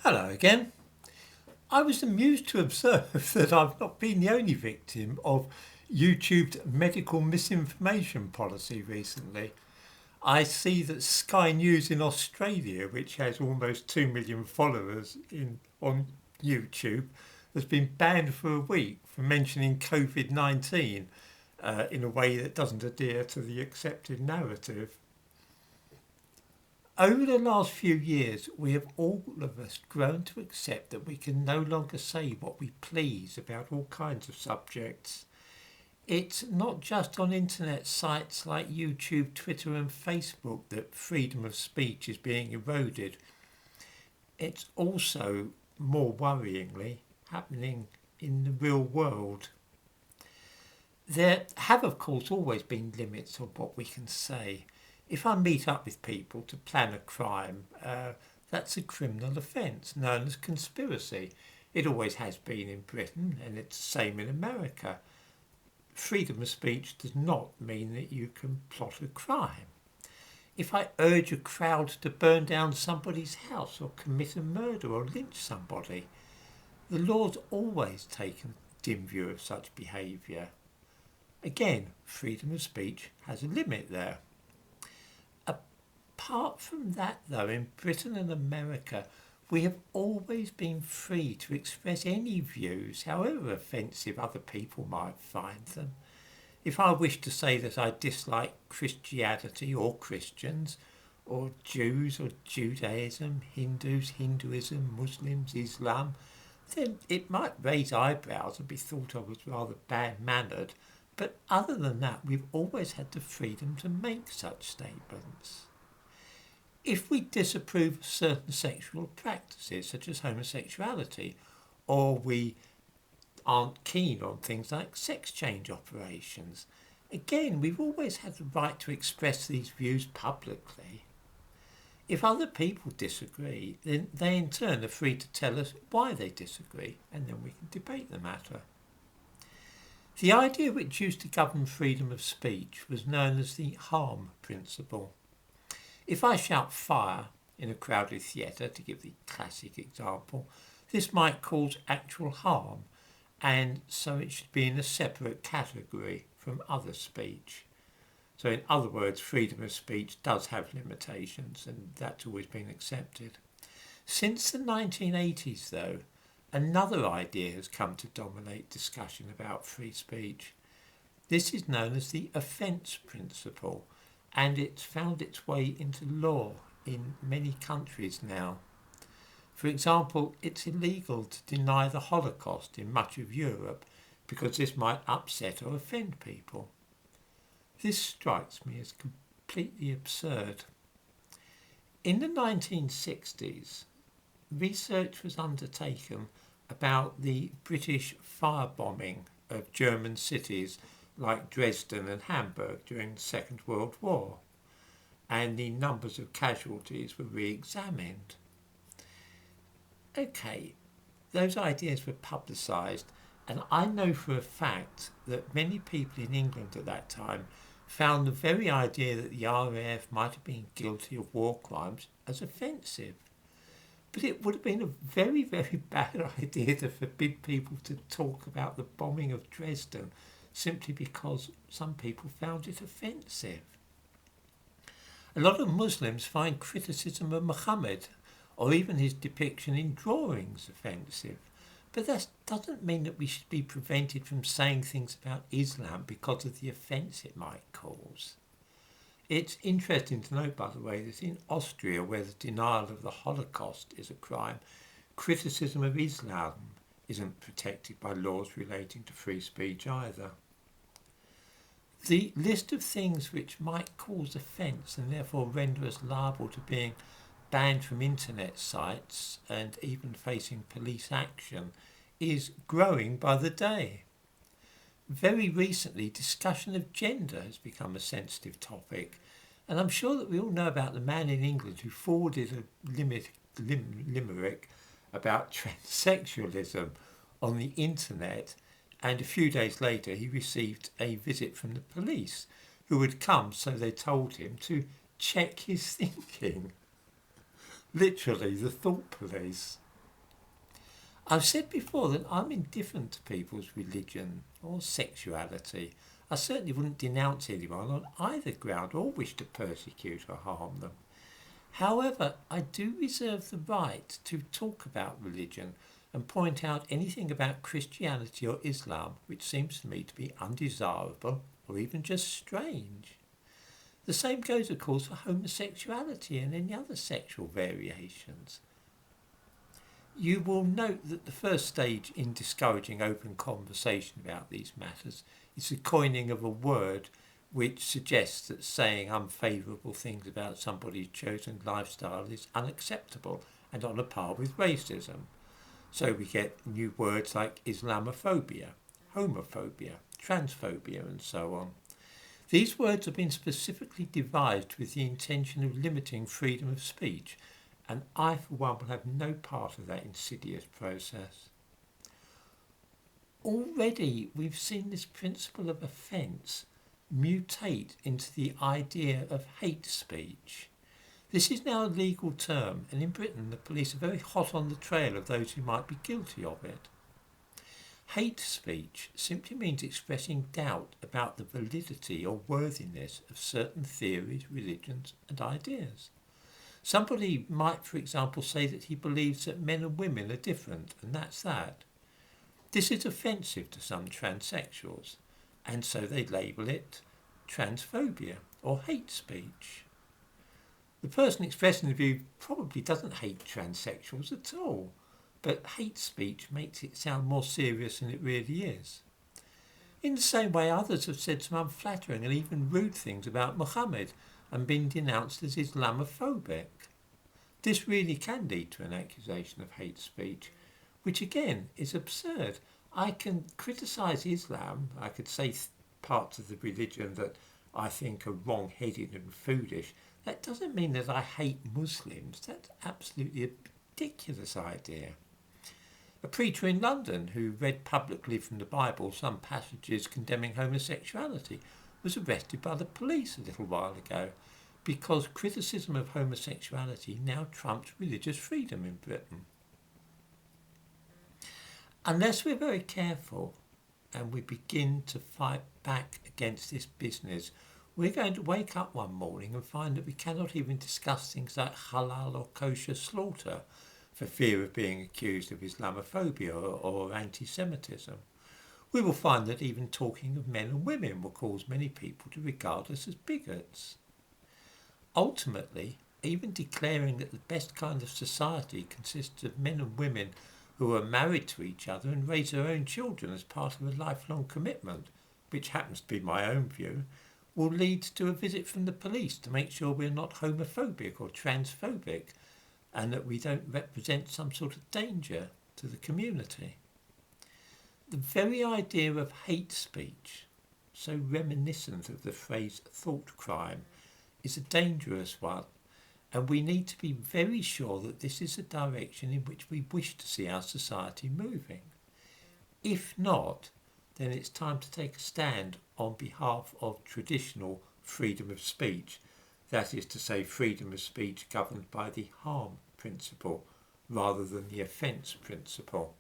Hello again. I was amused to observe that I've not been the only victim of YouTube's medical misinformation policy recently. I see that Sky News in Australia, which has almost 2 million followers on YouTube, has been banned for a week for mentioning COVID-19 in a way that doesn't adhere to the accepted narrative. Over the last few years, we have all of us grown to accept that we can no longer say what we please about all kinds of subjects. It's not just on internet sites like YouTube, Twitter, and Facebook that freedom of speech is being eroded. It's also, more worryingly, happening in the real world. There have, of course, always been limits on what we can say. If I meet up with people to plan a crime, that's a criminal offence known as conspiracy. It always has been in Britain, and it's the same in America. Freedom of speech does not mean that you can plot a crime. If I urge a crowd to burn down somebody's house or commit a murder or lynch somebody, the law's always taken a dim view of such behaviour. Again, freedom of speech has a limit there. Apart from that, though, in Britain and America, we have always been free to express any views, however offensive other people might find them. If I wish to say that I dislike Christianity or Christians, or Jews or Judaism, Hindus, Hinduism, Muslims, Islam, then it might raise eyebrows and be thought of as rather bad-mannered, but other than that, we've always had the freedom to make such statements. If we disapprove of certain sexual practices, such as homosexuality, or we aren't keen on things like sex change operations, again, we've always had the right to express these views publicly. If other people disagree, then they in turn are free to tell us why they disagree, and then we can debate the matter. The idea which used to govern freedom of speech was known as the harm principle. If I shout fire in a crowded theatre, to give the classic example, this might cause actual harm, and so it should be in a separate category from other speech. So in other words, freedom of speech does have limitations, and that's always been accepted. Since the 1980s, though, another idea has come to dominate discussion about free speech. This is known as the offence principle, and it's found its way into law in many countries now. For example, it's illegal to deny the Holocaust in much of Europe because this might upset or offend people. This strikes me as completely absurd. In the 1960s, research was undertaken about the British firebombing of German cities like Dresden and Hamburg during the Second World War, and the numbers of casualties were re-examined. Okay, those ideas were publicised, and I know for a fact that many people in England at that time found the very idea that the RAF might have been guilty of war crimes as offensive. But it would have been a very, very bad idea to forbid people to talk about the bombing of Dresden simply because some people found it offensive. A lot of Muslims find criticism of Muhammad or even his depiction in drawings offensive. But that doesn't mean that we should be prevented from saying things about Islam because of the offence it might cause. It's interesting to note, by the way, that in Austria, where the denial of the Holocaust is a crime, criticism of Islam isn't protected by laws relating to free speech either. The list of things which might cause offence and therefore render us liable to being banned from internet sites and even facing police action is growing by the day. Very recently, discussion of gender has become a sensitive topic, and I'm sure that we all know about the man in England who forwarded a limerick about transsexualism on the internet, and a few days later he received a visit from the police, who had come so they told him to check his thinking. Literally, the thought police. I've said before that I'm indifferent to people's religion or sexuality. I certainly wouldn't denounce anyone on either ground or wish to persecute or harm them. However, I do reserve the right to talk about religion and point out anything about Christianity or Islam which seems to me to be undesirable or even just strange. The same goes, of course, for homosexuality and any other sexual variations. You will note that the first stage in discouraging open conversation about these matters is the coining of a word which suggests that saying unfavourable things about somebody's chosen lifestyle is unacceptable and on a par with racism. So we get new words like Islamophobia, homophobia, transphobia and so on. These words have been specifically devised with the intention of limiting freedom of speech, and I for one will have no part of that insidious process. Already we've seen this principle of offence mutate into the idea of hate speech. This is now a legal term, and in Britain the police are very hot on the trail of those who might be guilty of it. Hate speech simply means expressing doubt about the validity or worthiness of certain theories, religions and ideas. Somebody might, for example, say that he believes that men and women are different, and that's that. This is offensive to some transsexuals, and so they label it transphobia or hate speech. The person expressing the view probably doesn't hate transsexuals at all, but hate speech makes it sound more serious than it really is. In the same way, others have said some unflattering and even rude things about Muhammad and been denounced as Islamophobic. This really can lead to an accusation of hate speech, which again is absurd. I can criticise Islam, I could say parts of the religion that I think are wrong-headed and foolish. That doesn't mean that I hate Muslims. That's absolutely a ridiculous idea. A preacher in London who read publicly from the Bible some passages condemning homosexuality was arrested by the police a little while ago because criticism of homosexuality now trumps religious freedom in Britain. Unless we're very careful and we begin to fight back against this business, we're going to wake up one morning and find that we cannot even discuss things like halal or kosher slaughter for fear of being accused of Islamophobia or anti-Semitism. We will find that even talking of men and women will cause many people to regard us as bigots. Ultimately, even declaring that the best kind of society consists of men and women who are married to each other and raise their own children as part of a lifelong commitment, which happens to be my own view, will lead to a visit from the police to make sure we're not homophobic or transphobic and that we don't represent some sort of danger to the community. The very idea of hate speech, so reminiscent of the phrase thought crime, is a dangerous one, and we need to be very sure that this is the direction in which we wish to see our society moving. If not, then it's time to take a stand on behalf of traditional freedom of speech, that is to say freedom of speech governed by the harm principle rather than the offence principle.